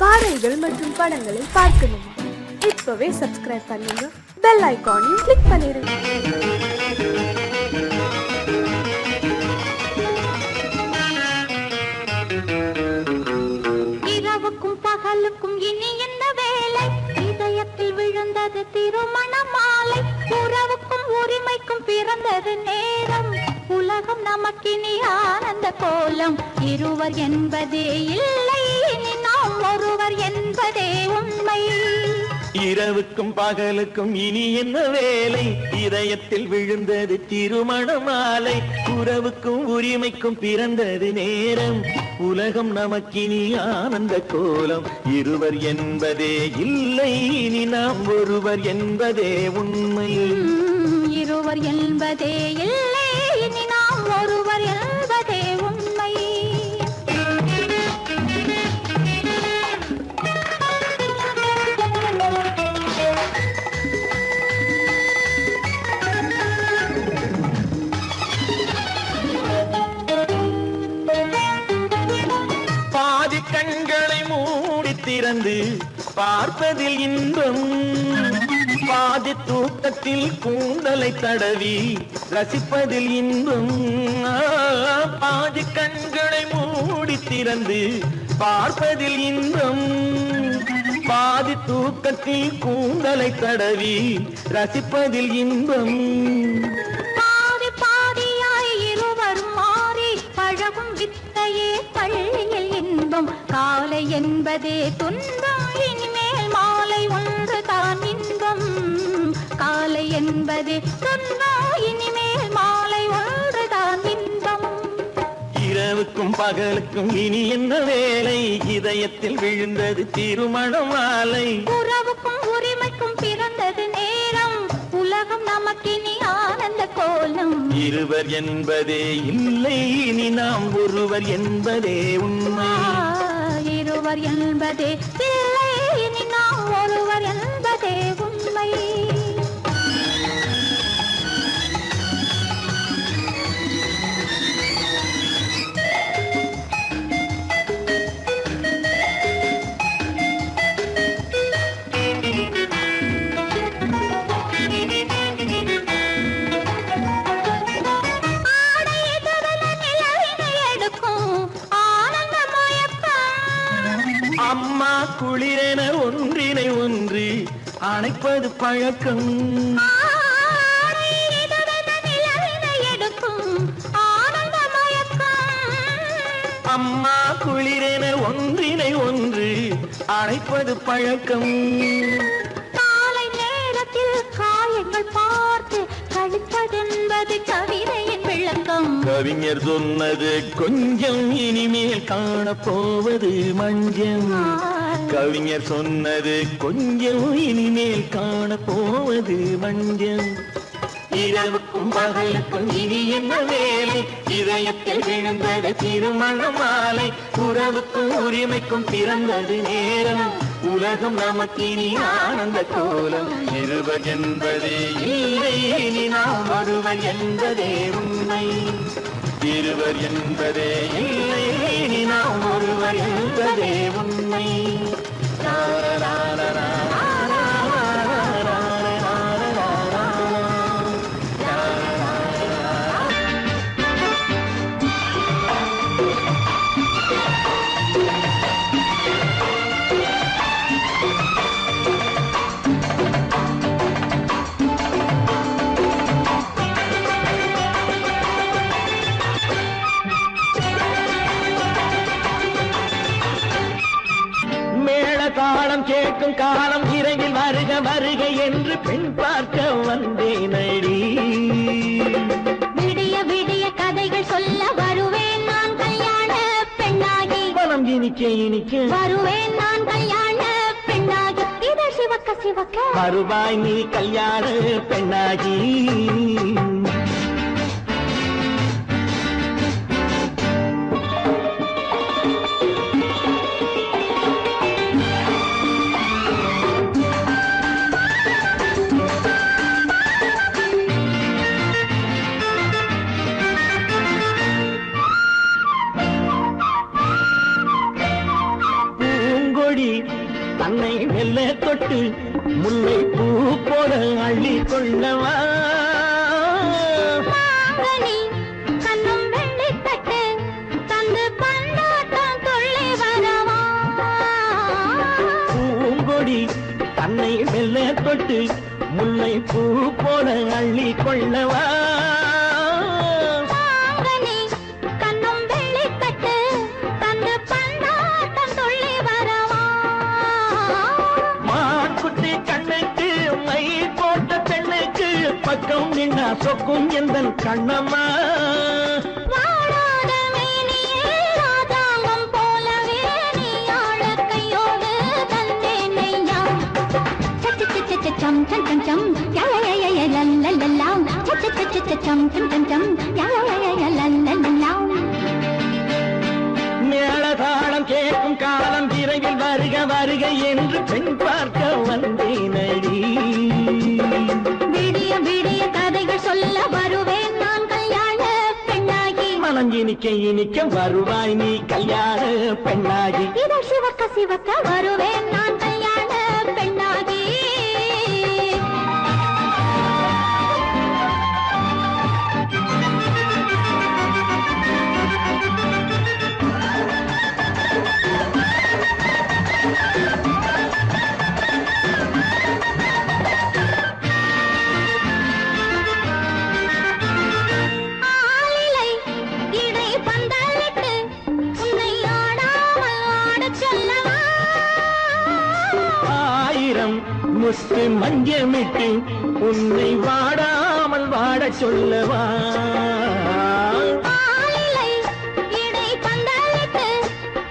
பாடல்கள் மற்றும் படங்களை பார்க்கணுமா? இப்பவே சப்ஸ்கிரைப் பண்ணுங்க, பெல் ஐகானையும் கிளிக் பண்ணிருங்க. இரவுக்கும் பகலுக்கும் இனி என்ன வேலை? இதயத்தில் விழுந்தது திருமண மாலை. உறவுக்கும் உரிமைக்கும் பிறந்தது நேரம். உலகம் நமக்கினி ஆனந்த கோலம். இருவர் என்பதே இல்லை, இனி நாம் ஒருவர் என்பதே உண்மை. இரவுக்கும் பகலுக்கும் இனி என்ன வேலை? இதயத்தில் விழுந்தது திருமண மாலை. உறவுக்கும் உரிமைக்கும் பிறந்தது நேரம். உலகம் நமக்கினி ஆனந்த கோலம். இருவர் என்பதே இல்லை, இனி நாம் ஒருவர் என்பதே உண்மை. இருவர் என்பதே இல்லை, இனி நாம் ஒருவர் என்பதே உண்மை. பாதி கண்களை மூடி திறந்து பார்ப்பதில் இன்பம். பாதி தூக்கத்தில் கூந்தலை தடவி ரசிப்பதில் இன்பம். பாதி கண்களை மூடி திறந்து பார்ப்பதில் இன்பம். பாதி தூக்கத்தில் கூந்தலை தடவி ரசிப்பதில் இன்பம். பாதி பாதியாய் இருவரும் மாறி பழகும் வித்தையே பள்ளியில் இன்பம். காலை என்பதே துன்பம், இனிமேல் மாலை ஒன்று தான் இன்பம். காலை என்பதே துன்பம், இனிமேல் மாலை ஒன்று தான் இன்பம். இரவுக்கும் பகலுக்கும் இனி என்ன வேலை? இதயத்தில் விழுந்தது திருமண மாலை. உறவுக்கும் உரிமைக்கும் பிறந்தது நேரம். உலகம் நமக்கினி ஆனந்த கோலம். இருவர் என்பதே இல்லை, இனி நாம் ஒருவர் என்பதே உண்மை. இருவர் என்பதே இல்லை, இனி நாம் ஒருவர் என்பதே உண்மை. அம்மா குளிரென ஒன்றினை ஒன்று அணைப்பது பழக்கம். அம்மா குளிரென ஒன்றினை ஒன்று அணைப்பது பழக்கம். காலை நேரத்தில் காயங்கள் பார்த்து கழிப்பதென்பது கவிதையின் விளக்கம். கவிஞர் சொன்னது கொஞ்சம், இனிமேல் காணப்போவது மஞ்சள். கவிஞர் சொன்னது கொஞ்சம், இனிமேல் காணப்போவது மஞ்சள். இரவுக்கும் பகலுக்கும் இனி என்ன வேலை? இதயத்தில் விழுந்தது திருமண மாலை. உறவுக்கும் உரிமைக்கும் பிறந்தது நேரம். உலகம் நமக்கினி ஆனந்த கோலம். இருவர் என்பதே இல்லை, இனி நாம் ஒருவர் என்பதே உண்மை. இருவர் என்பதே இல்லை, இனி நாம் ஒருவர் என்பதே உண்மை. தாளம் கேட்கும் காலம் விரைவில் வருக வருக என்று பெண் பார்க்க வந்தேன் அடி. விடிய விடிய கதைகள் சொல்ல வருவேன் நான் கல்யாண பெண்ணாகி. மனம் இனிக்க இனிக்க வருவேன் நான் கல்யாண பெண்ணாகி. இது சிவக்க சிவக்க வருவாய் நீ கல்யாண பெண்ணாகி. பூங்கொடி தன்னை மெல்ல தொட்டு முல்லை பூ போல அள்ளி கொள்ளவா மாங்கனி கண்ணும் வெள்ளித்தட்டு தந்து பந்தாட்டம் துள்ளி வரவா பூங்கொடி தன்னை மெல்ல தொட்டு முல்லை பூ போல அள்ளி கொள்ளவா மாங்கனி கண்ணும் வெள்ளித்தட்டு தந்து பந்தாட்டம் துள்ளி வரவா மாக்குட்டி கண்ணுக்கு மை போட்ட பெண்ணுக்கு பக்கம் நின்னா சொக்கும் எந்தன் கண்ணம்மா வாழாத மேனியே ராஜாங்கம் போலவே நீ ஆழக் கையோடு தந்தேனையா சம் சம் சம் சம் யா யா யா யா லல்லல்லா சம் சம் சம் யா யா யா யா லல்லல்லா மேளதாளம் கேட்கும் காலம் விரைவில் வருக வருக என்று பெண் பார்க்க வந்தேனடி விடிய விடிய கதைகள் சொல்ல வருவேன் நான் கல்யாண பெண்ணாகி மனம் இனிக்க இனிக்க வருவாய் நீ கல்யாண பெண்ணாகி இதழ் சிவக்க சிவக்க வருவேன் நான் கல்யாண பெண்ணாகி ஆலிலை இடை பந்தலிட்டு உன்னை ஆடாமல் ஆடச் சொல்லவா ஆயிரம் முத்து மஞ்சமிட்டு உன்னை வாடாமல் வாடச் சொல்லவா ஆலிலை இடை பந்தலிட்டு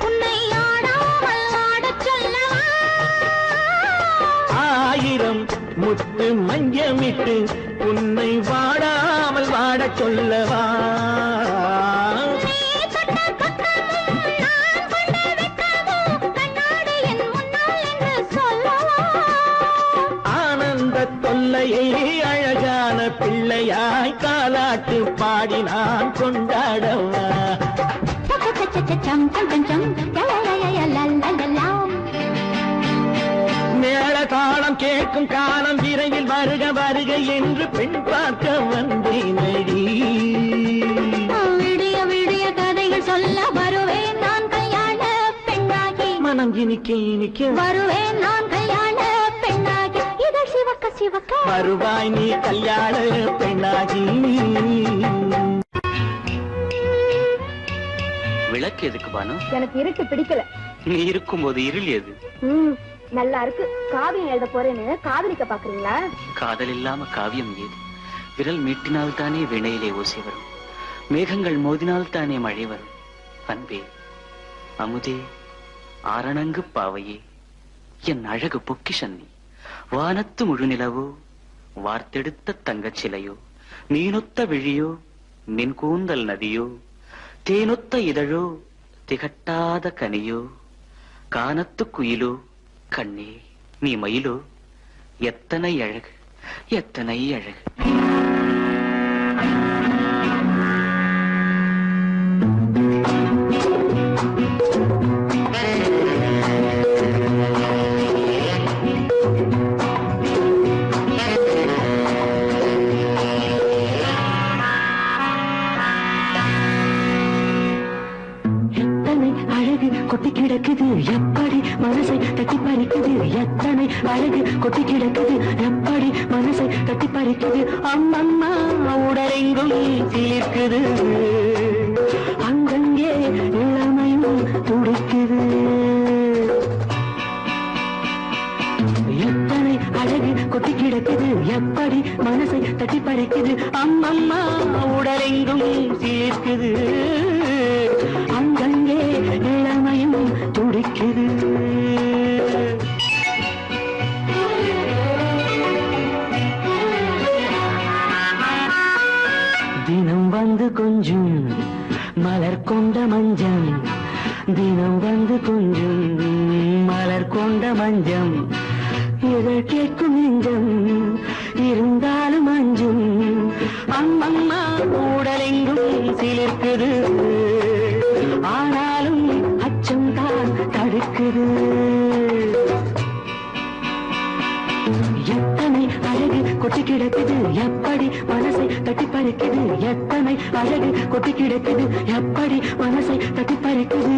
உன்னை ஆடாமல் ஆடச் சொல்லவா ஆயிரம் முத்து மஞ்சமிட்டு உன்னை வாடாமல் வாடச் சொல்லவா நீ தொட்ட பக்கமும் நான் கொண்ட வெட்கமும் கண்ணாடி என் முன்னால் என்று சொல்லவா ஆனந்த தொல்லையை அழகான பிள்ளையாய் காலாட்டு பாடி நான் கொண்டாடவா சம் சம் சம் சம் யா யா யா யா லல்லல்லா மேளதாளம் கேட்கும் காலம் விரைவில் வருக வருக என்று பெண் பார்க்க வந்தேனடி விடிய விடிய கதைகள் சொல்ல வருவேன் நான் கல்யாண பெண்ணாகி மனம் இனிக்க இனிக்க வருவேன் நான் கல்யாண பெண்ணாகி இதழ் சிவக்க சிவக்க வருவாய் நீ கல்யாண பெண்ணாகி விளக்கு எதுக்கு பானு? எனக்கு இருட்டு பிடிக்கல. நீ இருக்கும்போது இருள் எது? நல்லா இருக்கு. காவியம் எழுத போறேன்னு காதலிக்க பாக்குறீங்களா? காதல் இல்லாம காவியம் ஏது? விரல் மீட்டினால் தானே வினையிலே ஓசை வரும், மேகங்கள் மோதினால் தானே மழை வரும். அன்பே, அமுதே, ஆரணங்கு பாவையே, என் அழகு பொக்கிஷன்னி, வானத்து முழுநிலவோ, வார்த்தெடுத்த தங்கச் சிலையோ, நீனொத்த விழியோ, நின் கூந்தல் நதியோ, தேனொத்த இதழோ, திகட்டாத கனியோ, கானத்து குயிலோ, கண்ணே நீ மயிலோ, எத்தனை அழகு, எத்தனை அழகு. கொட்டி கிடக்குது எப்படி மனசை தட்டி பறிக்குது, எத்தனை அழகு கொட்டி கிடக்குது எப்படி மனசை தட்டி பறிக்குது. அம்மம்மா உடலெங்கும் சீர்க்குது, அங்கங்கே இளமையும் துடிக்குது. எத்தனை அழகு கொட்டி கிடக்குது எப்படி மனசை தட்டி பறிக்குது. அம்மம்மா உடலெங்கும் சீர்க்குது, அங்கங்கே இளமையும் துடிக்குது. தினம் வந்து கொஞ்சம் மலர் கொண்ட மஞ்சம், தினம் வந்து கொஞ்சம் மலர் கொண்ட மஞ்சம், இதழ் கேட்கும் நெஞ்சம் இருந்தாலும் அஞ்சும். அம்மம்மா உடலெங்கும் சிலிர்க்குது, ஆனாலும் அச்சம் தான் தடுக்குது. கிடக்குது எப்படி மனசை தட்டி பறிக்குது எத்தனை அழகு கொட்டி கிடக்குது எப்படி மனசை தட்டி பறிக்குது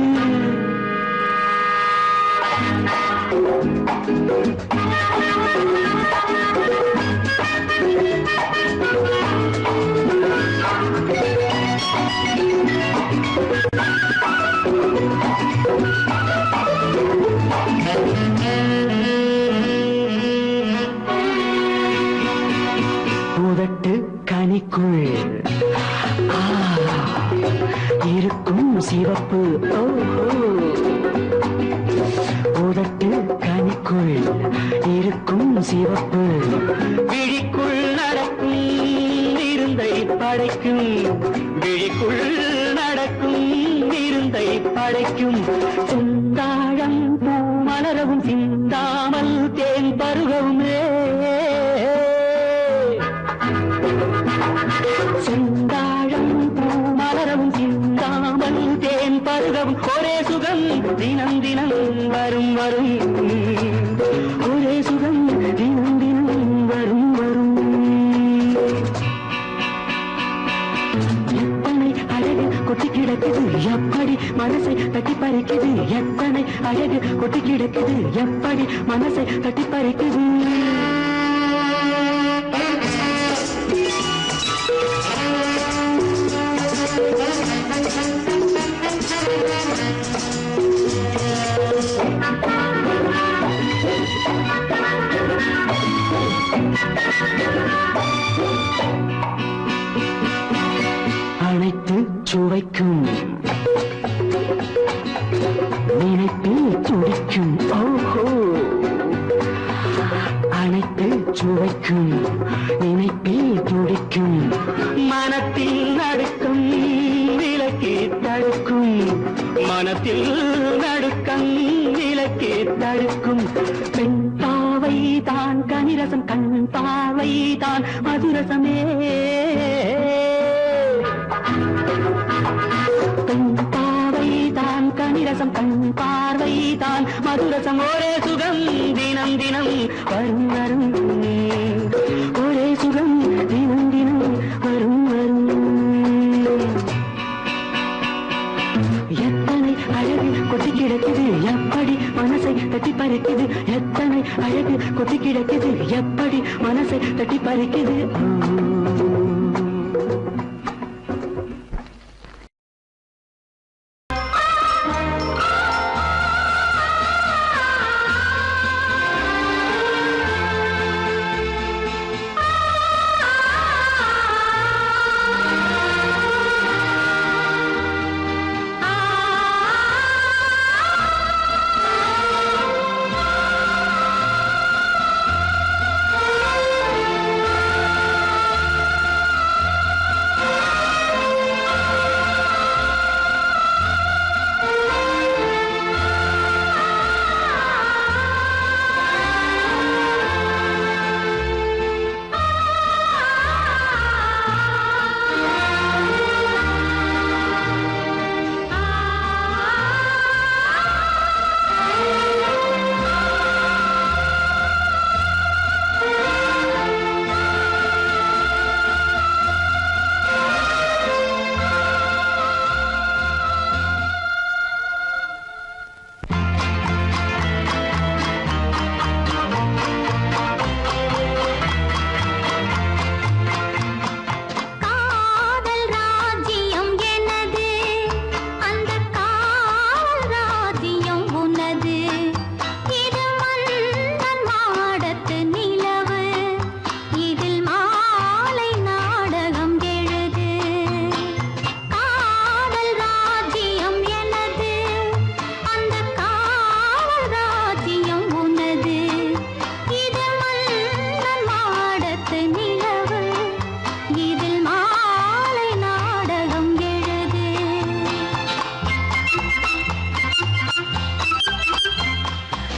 பூதட்டு கனிக்குள் இருக்கும் சிவப்பு பூதட்டு கனிக்குள் இருக்கும் சிவப்பு விழிக்குள் நடக்கும் இருந்தை படைக்கும் விழிக்குள் நடக்கும் இருந்தை படைக்கும் செந்தாழம் பூ மலரவும் சிந்தாமல் தேன் பருகவும் செந்தாழம் பூ மலரவும் சிந்தாமல் தேன் பருகவும் ஒரே சுகம் தினம் தினம் வரும் வரும் ஒரே சுகம் தினம் தினம் வரும் வரும் எத்தனை அழகு கொட்டி கிடக்குது எப்படி மனசை தட்டி பறிக்குது எத்தனை அழகு கொட்டி கிடக்குது எப்படி மனசை தட்டி பறிக்குது அனைத்து சுவைக்கும் நினைப்பில் துடிக்கும் ஓஹோ அனைத்து சுவைக்கும் நினைப்பில் துடிக்கும் மனத்தில் நடுக்கும் விலக்கி தடுக்கும் மனத்தில் நடுக்கம் விலக்கி தடுக்கும் பெண் பாவை தான் கனிரசம் கண் பாவை தான் மதுரசமே பெண் பாவை தான் கனிரசம் கண் பார்வை தான் மதுரசம் ஒரே சுகம் தினம் தினம் வரும் வரும் ஒரே சுகம் தினம் தினம் வரும் வரும் எத்தனை அழகு கொட்டி கிடக்குது எப்படி மனசை தட்டி பறிக்குது எத்தனை அழகு கொட்டி கிடக்குது எப்படி மனசை தட்டி பறிக்குது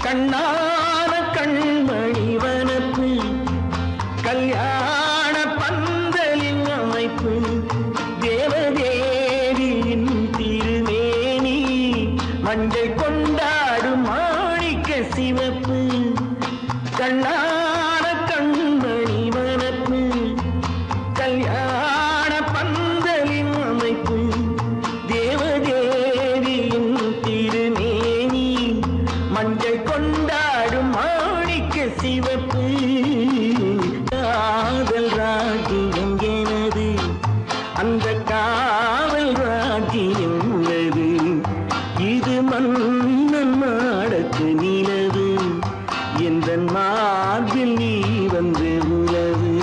கண்ணான கண்மணி வனப்பு கல்யாண பந்தலின் அமைப்பு தேவதேவியின் திருமேனி மஞ்சள் கொண்டாடும் மாணிக்க சிவப்பு கண்ணான கண்மணி வனப்பு மஞ்சள் கொண்டாடும் மாணிக்க சிவப்பு காதல் ராஜ்யம் எனது அந்த காவல் ராஜ்யம் உள்ளது இது மன்னன் மாடத்து நிலவு எந்த மார்பில் நீ வந்து உலவு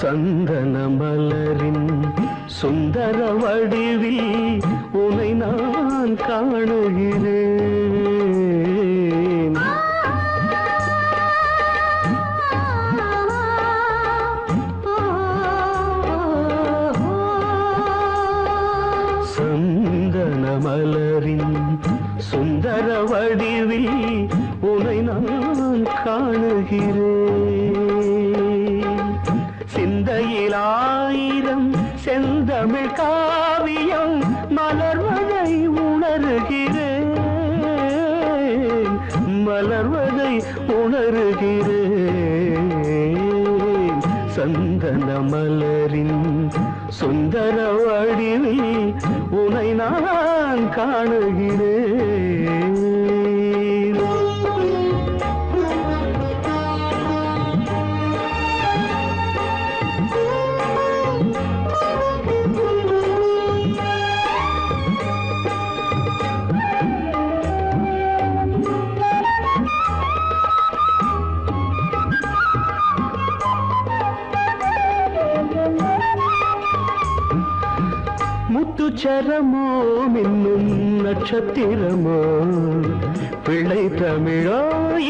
சந்தன மலரின் சுந்தர வடிவில் உனை நான் காணுகிறேன். சந்தன மலரின் சுந்தர வடிவில் உனை நான் காணுகிறேன். சிந்தையில் ஆயிரம் செந்தமிழ் காவியம் மலர்வதை உணர்கிறேன், மலர்வதை உணர்கிறேன். சந்தன மலரின் சுந்தர வடிவில் உனை நான் காணுகிறேன். முத்துச்சரமோ மின்னும் நட்சத்திரமோ பிள்ளை தமிழோ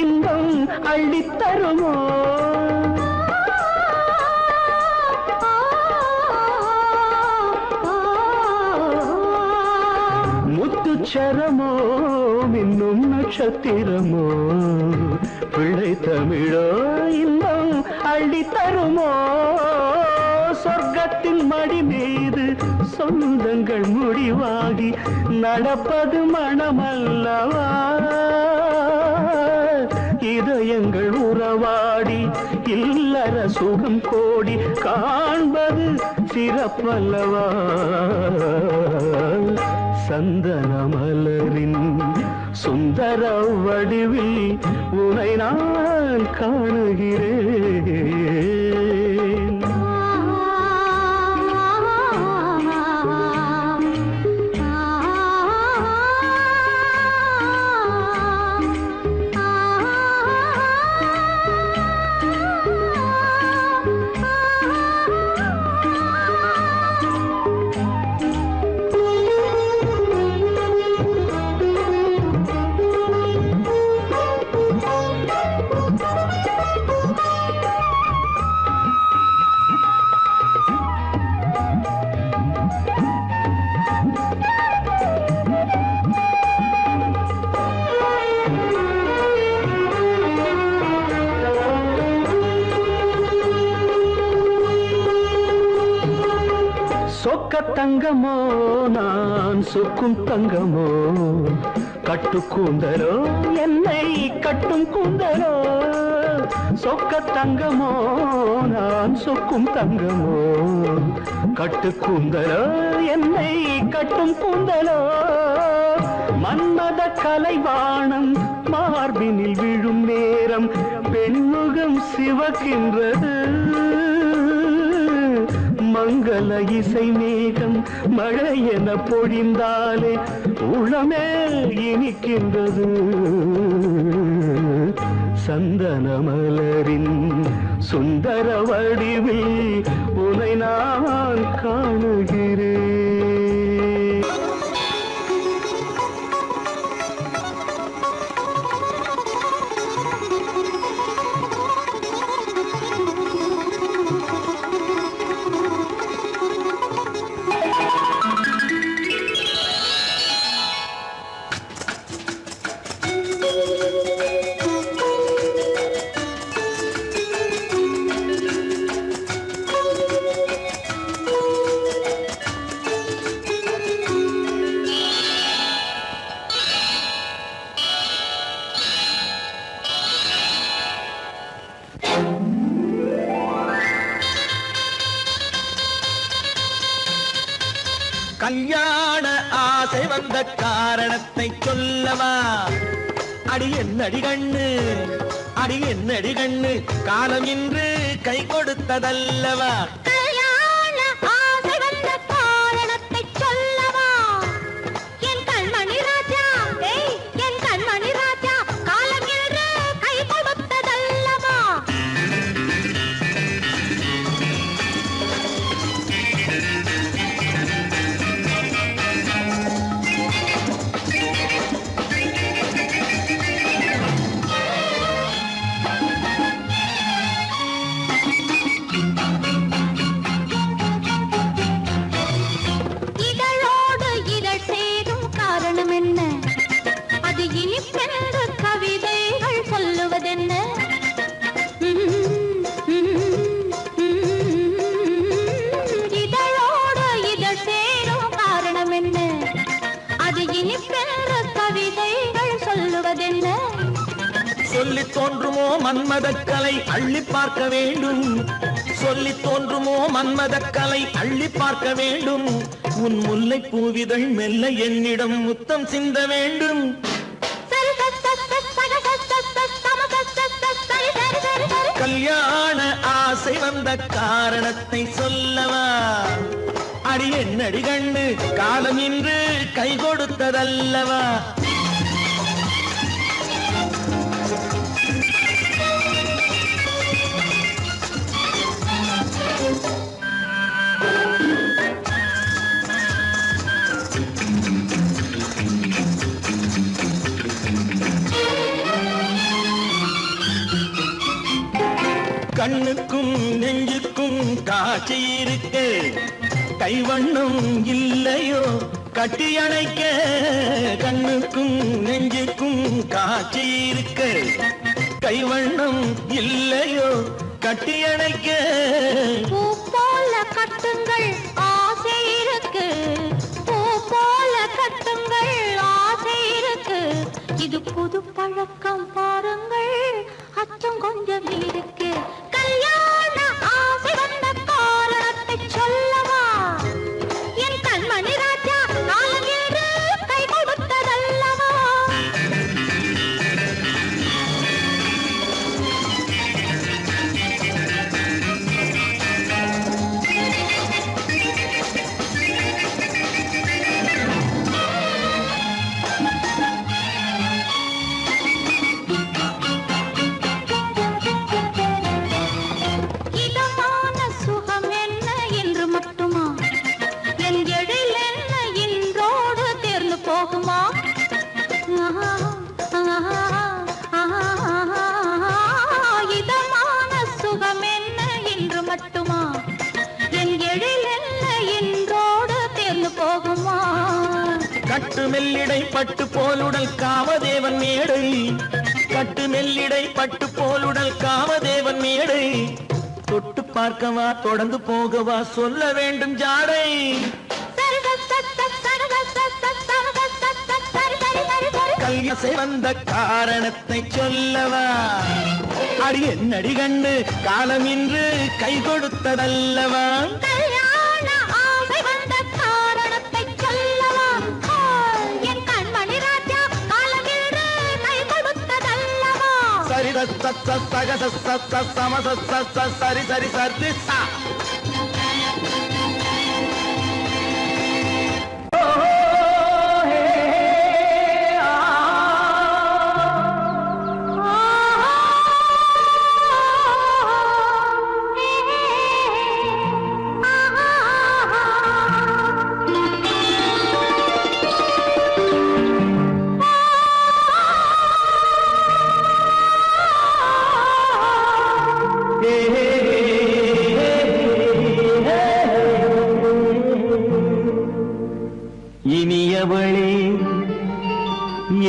இன்பம் அள்ளித்தருமோ. அச்சரமோ மின்னும் நட்சத்திரமோ பிள்ளை தமிழோ இன்பம் அள்ளி தருமோ சொர்க்கத்தின் மடி மீது சொந்தங்கள் முடிவாகி நடப்பது மனமல்லவா இதயங்கள் உறவாடி இல்லற சுகம் கோடி காண்பது சிறப்பல்லவா சந்தன மலரின் சுந்தர வடிவில் உனை நான் காணுகிறேன் சொக்க தங்கமோ நான் சொக்கும் தங்கமோ கட்டு கூந்தலோ என்னை கட்டும் கூந்தலோ சொக்க தங்கமோ நான் சொக்கும் தங்கமோ கட்டு கூந்தலோ என்னை கட்டும் கூந்தலோ மன்மத கலைவாணம் மார்பினில் விழும் நேரம் பெண்முகம் சிவக்கின்றது மங்கள இசை மேகம் மழை என பொழிந்தாலே உளமே இனிக்கின்றது சந்தன மலரின் சுந்தர வடிவில் உனை நான் காணுகிறேன் கல்யாண ஆசை வந்த காரணத்தை சொல்லவா அடி என்னடி கண்ணு அடி என்னடி கண்ணு காலம் இன்று கை கொடுத்ததல்லவா கல்யாண ஆசை வந்த காரணத்தை சொல்லவா என் கண்மணி ராஜா என் கண்மணி ராஜா காலம் என்று கை கொடுத்ததல்லவா இதழோடு இதழ் சேரும் காரணம் என்ன அது இனிப்பென்று கவிதைகள் சொல்லுவதென்ன இதழோடு இதழ் சேரும் காரணம் என்ன அது இனிப்பென்று கவிதைகள் சொல்லுவதென்ன சொல்லி தோன்றுமோ மன்மதக்கலை அள்ளி பார்க்க வேண்டும் சொல்லி தோன்றுமோ மன்மதக்கலை அள்ளி பார்க்க வேண்டும் உன் முல்லை பூவிதழ் மெல்ல என்னிடம் முத்தம் சிந்த வேண்டும் கல்யாண ஆசை வந்த காரணத்தை சொல்லவா அடி என்னடி கண்ணு காலம் இன்று கை கொடுத்ததல்லவா கண்ணுக்கும் நெஞ்சுக்கும் காட்சி இருக்கு கைவண்ணம் இல்லையோ கட்டி அணைக்க கண்ணுக்கும் நெஞ்சுக்கும் காட்சி இருக்க கைவண்ணம் இல்லையோ கட்டி அணைக்க பூ போல கட்டுங்கள் ஆசை இருக்கு பூ போல கட்டுங்கள் ஆசை இருக்கு இது புது பழக்கம் பாருங்கள் அச்சம் கொஞ்சம் இருக்கு கல்யாண ஆசை வந்த காரணத்தை சொல்லவா என் கண்மணி ராஜா நாளங்கேடு கை கொடுத்ததல்லவா இதமான சுகம் என்ன என்று மட்டுமா என் எழில் என்ன இன்றோடு தேர்ந்து போகுமா இதமான சுகம் என்ன என்று மட்டுமா என் எழில் என்ன இன்றோடு தேர்ந்து போகுமா கட்டு மெல்லிடை பட்டு போலுடல் காமதேவன் மேடை கட்டு மெல்லிடை பட்டு போலுடல் காமதேவன் மேடை தொட்டு பார்க்கவா தொடர்ந்து போகவா சொல்ல வேண்டும் ஜாடை கல்யாசை வந்த காரணத்தை சொல்லவா அடி என்னடி கண்டு காலம் இன்று கை கொடுத்ததல்லவா கல்யாண ஆசை வந்த காரணத்தை சொல்லவா என் கண்மணி ராஜா காலமேடு கை கொடுத்ததல்லவா சரி சக சம சரி சரி சரி சா இனியவளே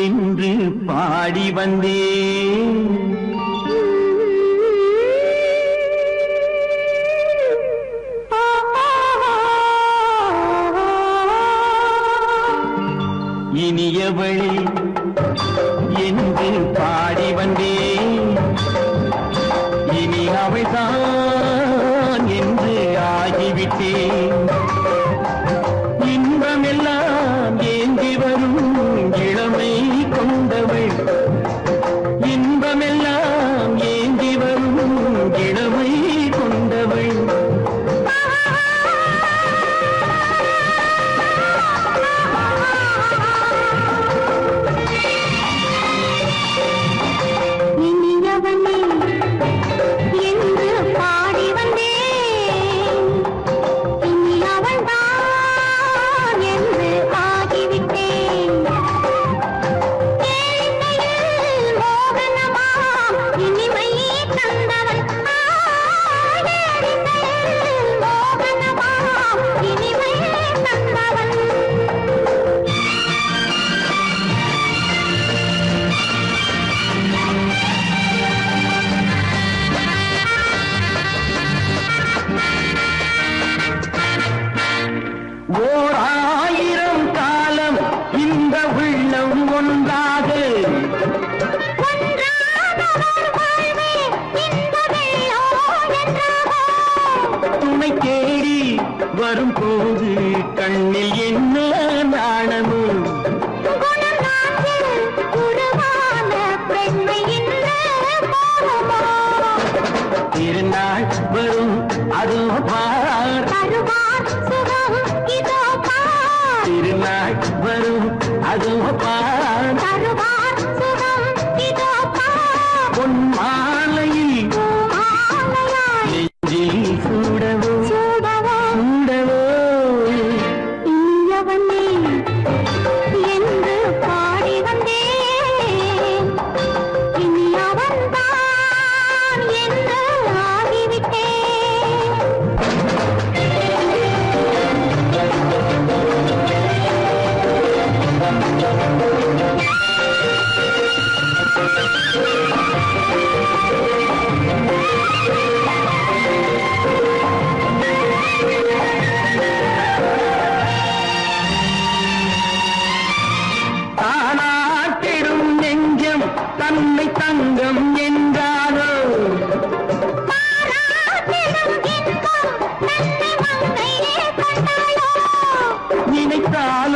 என்று பாடி வந்தேன் இனியவளே என்று பாடி வந்தேன் இனி அவள்தான் என்று ஆகிவிட்டேன் இன்பமெல்லாம் ஏந்தி வரும் இளமை கொண்டவள் இன்பமெல்லாம் ஏந்தி வரும் இளமை கொண்டவள் இனியவனே என்று பாடி வந்தேன் இனி அவள்தான் என்று ஆகிவிட்டேன் ஏழையில் மோகனமாம் இனிமை தந்தவன் ஏழையில் மோகனமாம் இனிமை தந்தவன் ஓர் ஆயிரம் காலம் இந்த உள்ளம் ஒன்றாக துணை தேடி வரும்போது கண்ணில் என்ன நாணமோ திருநாள் வரும் அதோ பார் திருநாள் வரும் அதோ பார் பொன் மாலையில் நெஞ்சில் சூடவோ சூடவோ என்று பாடி வந்தேன் இனி அவன்தான் என்று ஆகிவிட்டேன் தாவி